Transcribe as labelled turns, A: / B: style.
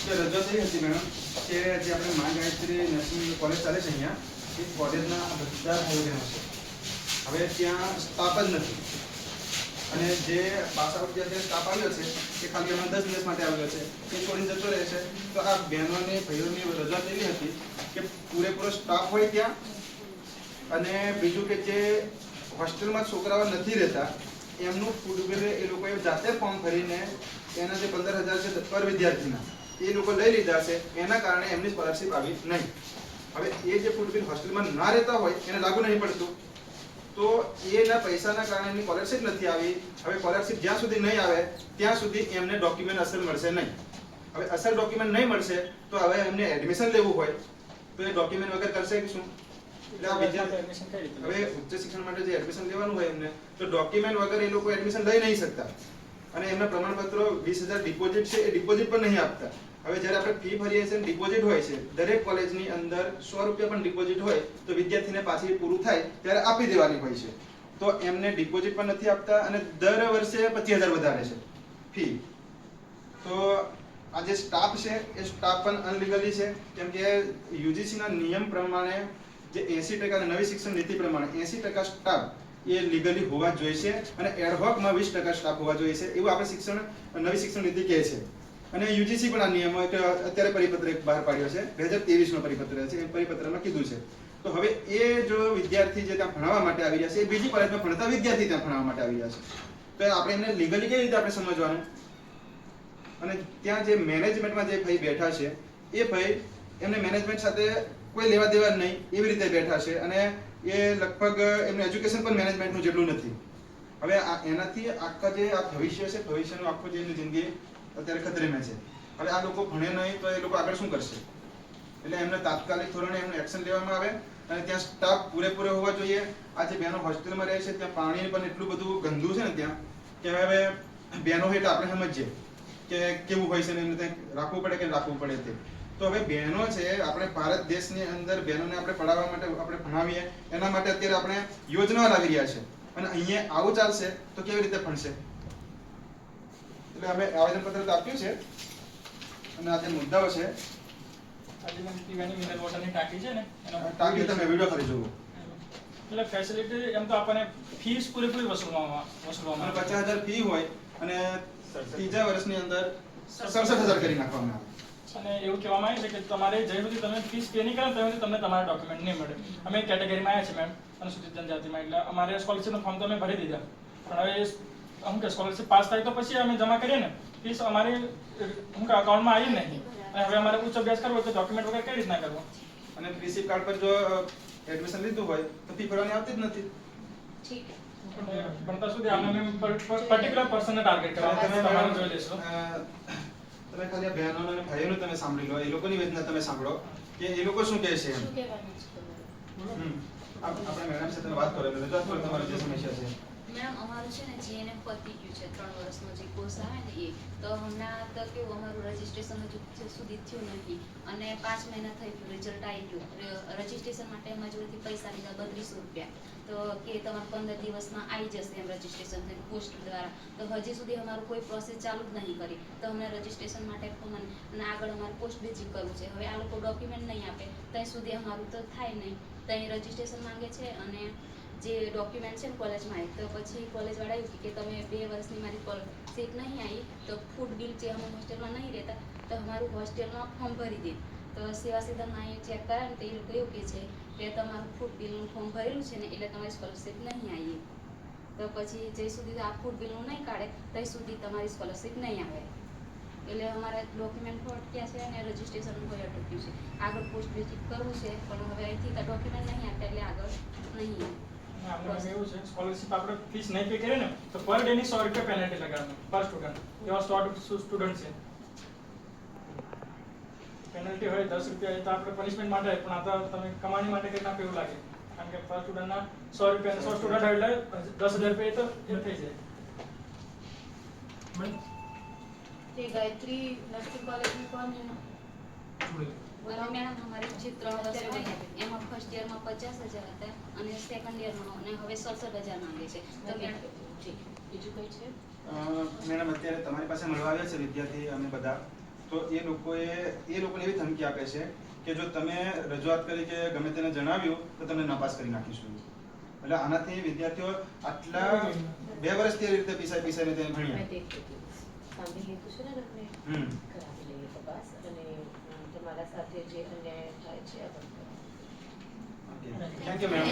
A: કે રજૂઆત એવી હતી મેડમ કે જે આપણે મા ગાયત્રી નર્સિંગ કોલેજ ચાલે છે અહીંયા એ કોલેજના આ બધા ભાઈઓ બહેનો છે હવે ત્યાં સ્ટાફ જ નથી અને જે પાસ આઉટ જે સ્ટાફ આવ્યો છે એ ખાલી હમણાં 10 દિવસ માટે આવ્યો છે એ છોડીને જતો રહે છે તો આ બહેનોની ભાઈઓની રજૂઆત એવી હતી કે પૂરેપૂરો સ્ટાફ હોય ત્યાં અને બીજું કે જે હોસ્ટેલમાં છોકરાઓ નથી રહેતા એમનું ફૂડ બિલ એ લોકોએ જાતે ફોર્મ ભરીને એના જે 15,000 છે પર વિદ્યાર્થીના એ લોકો લઈ લીધા છે એના કારણે એમની સ્કોલરશિપ આવી નહીં હવે એ જે ફૂડ બિલ હોસ્ટેલમાં ના રહેતા હોય એને લાગુ નહીં પડતું તો એના પૈસાના કારણે એમની સ્કોલરશિપ નથી આવી હવે સ્કોલરશિપ જ્યાં સુધી નહીં આવે ત્યાં સુધી એમને ડોક્યુમેન્ટ અસર મળશે નહીં હવે અસર ડોક્યુમેન્ટ નહીં મળશે તો હવે એમને એડમિશન લેવું હોય તો એ ડોક્યુમેન્ટ વગર કરશે કે શું એટલે આ વિદ્યાર્થી હવે ઉચ્ચ શિક્ષણ માટે જે એડમિશન લેવાનું હોય એમને તો ડોક્યુમેન્ટ વગર એ લોકો એડમિશન લઈ નહીં શકતા અને એમના પ્રમાણપત્રો 20,000 ડિપોઝિટ છે એ ડિપોઝિટ પણ નહીં આપતા હવે જ્યારે આપણે ફી ભરીએ છીએ ડિપોઝિટ હોય છે દરેક કોલેજની અંદર 100 રૂપિયા પણ ડિપોઝિટ હોય તો વિદ્યાર્થીને પાછી પૂરું થાય ત્યારે આપી દેવાની હોય છે તો એમને ડિપોઝિટ પણ નથી આપતા અને દર વર્ષે 25,000 વધારે છે ફી તો આ જે સ્ટાફ છે એ સ્ટાફ પણ અનલીગલી છે કેમ કે યુજીસી ના નિયમ પ્રમાણે જે 80% અને નવી શિક્ષણ નીતિ પ્રમાણે 80% સ્ટાફ એ લીગલી હોવા જોઈએ છે અને એડહોક માં 20% સ્ટાફ હોવા જોઈએ છે એવું આપણે નવી શિક્ષણ નીતિ કહે છે અને યુજીસી પણ આ નિયમ અત્યારે પરિપત્ર એક બહાર પાડ્યો છે 2023 નો પરિપત્ર છે એ પરિપત્રમાં કીધું છે તો હવે એ જો વિદ્યાર્થી જે ત્યાં ભણાવવા માટે આવી રહ્યા છે એ બીજી કોલેજમાં ભણતા વિદ્યાર્થી ત્યાં ભણાવવા માટે આવી રહ્યા છે તો આપણે એને લીગલી કેવી રીતે આપણે સમજવાનું અને ત્યાં જે મેનેજમેન્ટમાં જે ભાઈ બેઠા છે એ ભાઈ એમને મેનેજમેન્ટ સાથે કોઈ લેવા દેવા નહીં એવી રીતે બેઠા છે અને એ લગભગ એમનું એજ્યુકેશન પણ મેનેજમેન્ટનું જેટલું નથી હવે એનાથી આખા જે આ ભવિષ્ય છે ભવિષ્યનું આખું જે એમની જિંદગી અત્યારે ખતરેમાં છે હવે આ લોકો ભણે નહીં તો એ લોકો આગળ શું કરશે એટલે એમને તાત્કાલિક ધોરણે એમનું એક્શન લેવામાં આવે અને ત્યાં સ્ટાફ પૂરેપૂરો હોવા જોઈએ આ જે બહેનો હોસ્ટેલમાં રહે છે ત્યાં પાણી પણ એટલું બધું ગંદુ છે ને ત્યાં કે હવે બહેનો હોય એટલે આપણે સમજીએ કે કેવું હોય છે ને એમને ત્યાં રાખવું પડે કે રાખવું પડે તે તો હવે બહેનો છે આપણે ભારત દેશની અંદર બહેનોને આપણે પઢાવવા માટે આપણે ભણાવીએ એના માટે અત્યારે આપણે યોજનાઓ લાવી રહ્યા છે અને અહીંયા આવું ચાલશે તો કેવી રીતે ભણશે એટલે અમે આવેદનપત્ર તો આપ્યું છે અને આ જે મુદ્દાઓ છે
B: આજે મને પીવાની મિનરલ વોટરની ટાંકી છે ને એનો
A: ટાંકી તમે વિડિયો કરી જુઓ
B: એટલે ફેસિલિટી એમ તો આપણને ફીસ પૂરેપૂરી વસૂલવામાં
A: અને 50,000 ફી હોય અને ત્રીજા વર્ષની અંદર 67,000 કરી નાખવામાં આવે
B: અને એવું કહેવામાં આવે છે કે તમારે જ્યાં સુધી તમે ફીસ પે નહીં કરો ત્યાં સુધી તમને તમારા ડોક્યુમેન્ટ નહીં મળે અમે કેટેગરીમાં આવ્યા છે મેમ અનુસૂચિત જનજાતિમાં એટલે અમારે સ્કોલરશિપનું ફોર્મ તો અમે ભરી દીધા પણ હવે અમુક સ્કોલરશિપ પાસ થાય તો પછી અમે જમા કરીએ ને ફીસ અમારી અમુક અકાઉન્ટમાં આવી નહીં અને હવે અમારે ઉચ્ચ અભ્યાસ કરવો હોય તો ડોક્યુમેન્ટ વગર કઈ રીતના કરવો
A: અને પ્રિન્સિપ કાર્ડ પર જો એડમિશન લીધું હોય તો ફી ભરવાની આવતી જ નથી
B: ભણતા સુધી આમને મેમ પર્ટિક્યુલર પર્સનને ટાર્ગેટ કરવા તમે તમારું જોઈ લેશો
A: તમે ખાલી આ બહેનોને અને ભાઈઓને તમે સાંભળી લો એ લોકોની વેદના તમે સાંભળો કે એ લોકો શું કહે છે એમ આપણે મેડમ સાથે વાત કરો રજૂઆત કરો તમારી જે સમસ્યા છે
C: મેડમ અમારું છે ને જીએનએમ પતી ગયું છે 3 વર્ષનો જે કોર્સ આવે ને એ તો હમણાં તો કેવું અમારું રજીસ્ટ્રેશન હજુ સુધી થયું નથી અને 5 મહિના થઈ ગયું રિઝલ્ટ આવી ગયું રજીસ્ટ્રેશન માટે અમારી જોડેથી પૈસા લીધા 3200 રૂપિયા તો કે તમારે 15 દિવસમાં આવી જશે એમ રજીસ્ટ્રેશન થઈને પોસ્ટ દ્વારા તો હજી સુધી અમારું કોઈ પ્રોસેસ ચાલુ જ નહીં કરી તો અમને રજીસ્ટ્રેશન માટે ફોન અને આગળ અમારે પોસ્ટ બેઝિક કરવું છે હવે આ લોકો ડોક્યુમેન્ટ નહીં આપે ત્યાં સુધી અમારું તો થાય નહીં ત્યાં રજીસ્ટ્રેશન માંગે છે અને જે ડોક્યુમેન્ટ છે ને કોલેજમાં આવી તો પછી કોલેજવાળા એવું કે તમે 2 વર્ષની મારી સીટ નહીં આવી તો ફૂડ બિલ જે અમે હોસ્ટેલમાં નહીં રહેતા તો અમારું હોસ્ટેલમાં ફોર્મ ભરી દે તો સેવા સદનમાં અહીંયા ચેક કરાવે ને તો એ લોકો એવું કહે છે કે તમારું ફૂડ બિલનું ફોર્મ ભરેલું છે ને એટલે તમારી સ્કોલરશિપ નહીં આવી તો પછી જે સુધી આ ફૂડ બિલનું નહીં કાઢે ત્યાં સુધી તમારી સ્કોલરશિપ નહીં આવે એટલે અમારે ડોક્યુમેન્ટ અટક્યા છે અને રજીસ્ટ્રેશનનું કોઈ અટક્યું છે આગળ પોસ્ટ બેઝિક કરવું છે પણ હવે અહીંથી ડોક્યુમેન્ટ નહીં આપે એટલે આગળ નહીં
B: આપણે એવું છે સ્કોલરશિપ આપણે ફીસ નહીં પે કરીએ ને તો પર ડે ની 100 રૂપિયા પેનલ્ટી લગાડવાનું પર સ્ટુડન્ટ એવા સ્ટુડન્ટ છે પેનલ્ટી હોય 10 રૂપિયા એ તો આપણે પનિશમેન્ટ માટે પણ આ તો તમે કમાણી માટે કંઈક આપે એવું લાગે કારણ કે પર સ્ટુડન્ટના 100 રૂપિયા 100 સ્ટુડન્ટ હોય એટલે 10,000 રૂપિયા તો એ થઈ જાય
C: તે ગાયત્રી નર્સિંગ કોલેજની કોણ છે મેડમ અમારે જે 3 વર્ષ હોય એમાં ફર્સ્ટ યરમાં 50,000 હતા અને સેકન્ડ યરમાં અને હવે 67,000 માંગે છે તો બીજું કઈ છે
A: મેડમ અત્યારે તમારી પાસે મળવા આવ્યા છે વિદ્યાર્થી અમે બધા તો એ લોકોને એવી ધમકી આપે છે કે જો તમે રજૂઆત કરી કે ગમે તેને જણાવ્યું તો તમને નાપાસ કરી નાખીશું. એટલે આનાથી વિદ્યાર્થીઓ આટલા 2 વર્ષથી એ રીતે પીસાઈને તેને ભણ્યા.
D: સાંભળી લીધું છે ને તમને
A: હમ.
D: કરાવી લઈએ તપાસ અને તમારા સાથે જે અન્યાય થાય છે આ બંધ કરો.
A: Thank you ma'am.